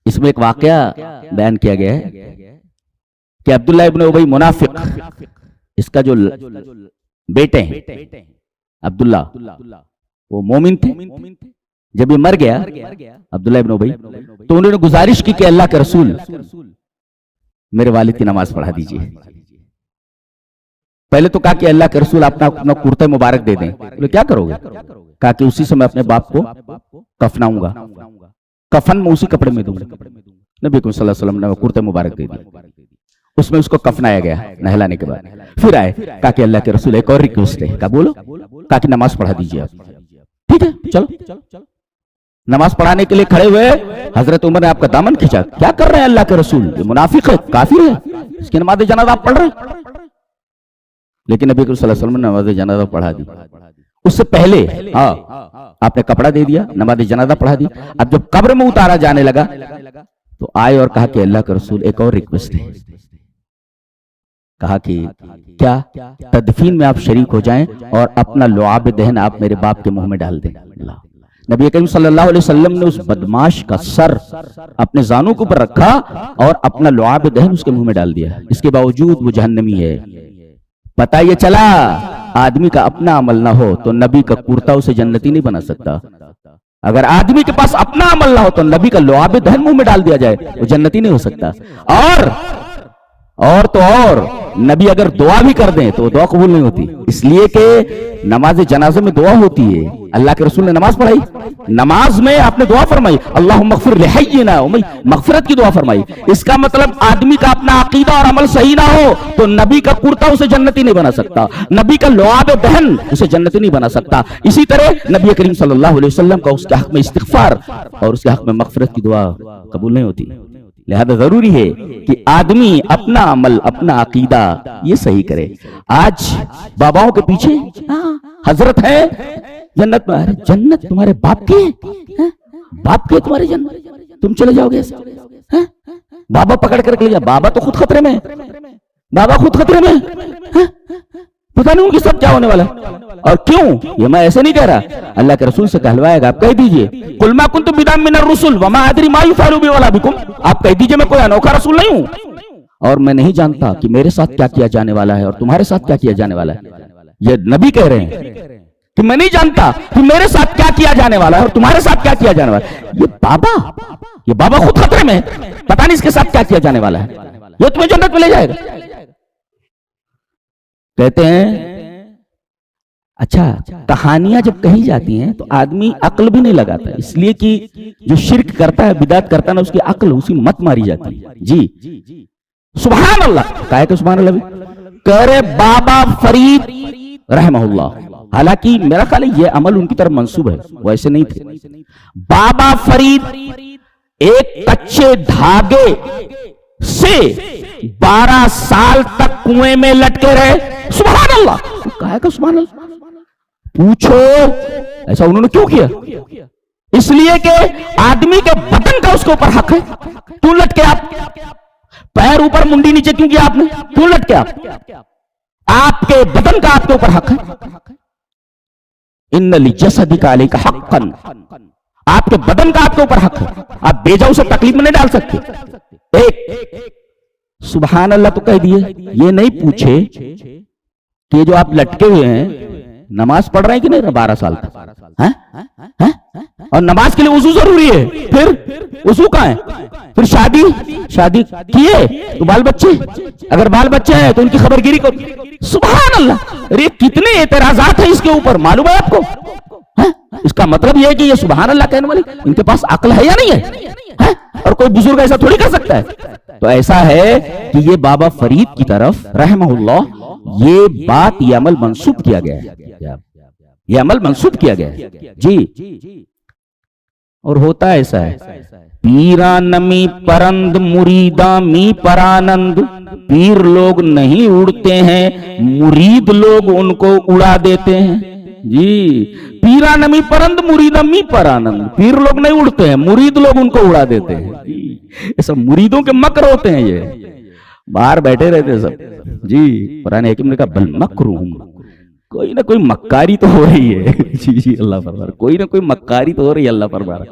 اس میں ایک واقعہ بیان کیا گیا ہے کہ عبداللہ ابن ابی منافق، اس کا جو بیٹے ہیں عبداللہ، وہ مومن تھے. جب یہ مر گیا عبداللہ ابن ابی، تو انہوں نے گزارش کی کہ اللہ کے رسول میرے والد کی نماز پڑھا دیجیے. پہلے تو کہا کہ اللہ کے رسول اپنا کرتا مبارک دے دیں. بولے کیا کرو گے؟ کہا کہ اسی سے میں اپنے باپ کو کفناؤں گا، کفن میں اسی کپڑے میں دوں گا. نبی صلی اللہ علیہ وسلم نے کرتا مبارک دے دیا، اس میں اس کو کفنایا گیا نہلانے کے بعد. پھر آئے، کہا کہ اللہ کے رسول ایک اور ریکویسٹ ہے. کہا بولو. کہا کہ نماز پڑھا دیجیے آپ. ٹھیک ہے چلو. نماز پڑھانے کے لیے کھڑے ہوئے، حضرت عمر نے آپ کا دامن کھینچا. کیا کر رہے ہیں اللہ کے رسول؟ یہ منافق ہے، کافر ہے، اس کی نماز جنازہ آپ پڑھ رہے ہیں. لیکن نبی صلی اللہ علیہ وسلم نے نماز جنازہ پڑھا دی. اس سے پہلے آپ نے کپڑا دے دیا، نماز جنازہ پڑھا دی. اب جب قبر میں اتارا جانے لگا تو آئے اور کہا کہ اللہ کے رسول ایک اور ریکویسٹ ہے. کہا کہ کیا؟ تدفین میں آپ شریک ہو جائیں اور اپنا لعاب دہن آپ میرے باپ کے منہ میں ڈال دیں. نبی کریم صلی اللہ علیہ وسلم نے اس بدماش کا سر اپنے زانوں کے اوپر رکھا اور اپنا لعاب دہن اس کے منہ میں ڈال دیا. اس کے باوجود وہ جہنمی ہے. پتہ یہ چلا آدمی کا اپنا عمل نہ ہو تو نبی کا کرتا اسے جنتی نہیں بنا سکتا. اگر آدمی کے پاس اپنا عمل نہ ہو تو نبی کا لعاب دہن منہ میں ڈال دیا جائے وہ جنتی نہیں ہو سکتا. اور نبی اگر دعا بھی کر دیں تو وہ دعا قبول نہیں ہوتی، اس لیے کہ نماز جنازہ میں دعا ہوتی ہے. اللہ کے رسول نے نماز پڑھائی، نماز میں آپ نے دعا فرمائی اللہم اغفر لحینا، مغفرت کی دعا فرمائی. اس کا مطلب آدمی کا اپنا عقیدہ اور عمل صحیح نہ ہو تو نبی کا کرتا اسے جنتی نہیں بنا سکتا، نبی کا لعاب دہن اسے جنتی نہیں بنا سکتا. اسی طرح نبی کریم صلی اللہ علیہ وسلم کا اس کے حق میں استغفار اور اس کے حق میں مغفرت کی دعا قبول نہیں ہوتی. لہذا ضروری ہے کہ آدمی اپنا عمل، اپنا عقیدہ یہ صحیح کرے. آج باباؤں کے پیچھے حضرت ہے جنت میں. جنت تمہارے باپ کی ہے، باپ کی تمہاری جنت، تم چلے جاؤ گے. بابا پکڑ کر لے جا. بابا تو خود خطرے میں، بابا خود خطرے میں، پتہ نہیں ان کی سب کیا ہونے والا. اور کیوں؟ یہ میں ایسے نہیں کہہ رہا، اللہ کے رسول سے کہلوایا گا. آپ کہہ دیجئے قل ما کنت بدعا من الرسل وما ادری ما يفعل بي ولا بكم. آپ کہہ دیجئے میں کوئی انوکھا رسول نہیں ہوں اور میں نہیں جانتا کہ میرے ساتھ کیا کیا جانے والا ہے اور تمہارے ساتھ کیا کیا جانے والا ہے. یہ نبی کہہ رہے ہیں کہ میں نہیں جانتا کہ میرے ساتھ کیا کیا جانے والا ہے اور تمہارے ساتھ کیا کیا جانے والا ہے. یہ بابا خود خطرے میں، پتہ نہیں اس کے ساتھ کیا کیا جانے والا ہے، یہ تمہیں جنت میں لے جائے گا. کہتے ہیں اچھا کہانیاں جب کہی جاتی ہیں تو آدمی عقل بھی نہیں لگاتا، اس لیے کہ جو شرک کرتا ہے، بدعت کرتا ہے نا، اس کی عقل اسی مت ماری جاتی ہے. جی سبحان اللہ، کہا ہے کہ سبحان اللہ بھی کہہ رہے بابا فرید رحمہ اللہ. حالانکہ میرا خیال ہے یہ عمل ان کی طرف منسوب ہے، وہ ایسے نہیں تھے. بابا فرید ایک کچے دھاگے سے 12 سال تک کنویں میں لٹکے رہے. سبحان اللہ، کہا ہے کہ سبحان اللہ. پوچھو ایسا انہوں نے کیوں کیا؟ اس لیے کہ آدمی کے بدن کا اس کے اوپر حق ہے. کیوں لٹکے آپ؟ پیر اوپر منڈی نیچے کیوں کیا آپ نے؟ کیوں لٹکے آپ کے بدن کا آپ کے اوپر حق ہے. ان لجسدک علیک حقا، آپ کے بدن کا آپ کے اوپر حق ہے. آپ بے جا اسے تکلیف میں نہیں ڈال سکتے. ایک سبحان اللہ تو کہہ دیے، یہ نہیں پوچھے کہ جو آپ لٹکے ہوئے ہیں نماز پڑھ رہے ہیں کہ نہیں 12 سال تک، اور نماز کے لیے وضو ضروری ہے. پھر وضو کہاں ہے؟ پھر شادی کیے تو بال بچے، اگر بال بچے ہیں تو ان کی خبر گیری کرو. سبحان اللہ، ارے کتنے اعتراضات ہیں اس کے اوپر، معلوم ہے آپ کو؟ اس کا مطلب یہ ہے کہ یہ سبحان اللہ کہنے والے ان کے پاس عقل ہے یا نہیں ہے؟ اور کوئی بزرگ ایسا تھوڑی کر سکتا ہے. تو ایسا ہے کہ یہ بابا فرید کی طرف رحمہ اللہ یہ بات، یہ عمل منسوب کیا گیا ہے، یہ عمل منسوب کیا گیا ہے. جی اور ہوتا ایسا ہے، پیرانمی پرند مریداں می پرانند. پیر لوگ نہیں اڑتے ہیں، مرید لوگ ان کو اڑا دیتے ہیں. جی پیرانمی پرند مریداں می پرانند. پیر لوگ نہیں اڑتے ہیں، مرید لوگ ان کو اڑا دیتے ہیں. ایسا مریدوں کے مکر ہوتے ہیں، یہ باہر بیٹھے رہتے ہیں سب. جی قرآن حکیم نے کہا بل مکرہم، کوئی نہ کوئی مکاری تو ہو رہی ہے. جی اللہ فرمائے، کوئی نہ کوئی مکاری تو ہو رہی ہے. اللہ فرمائے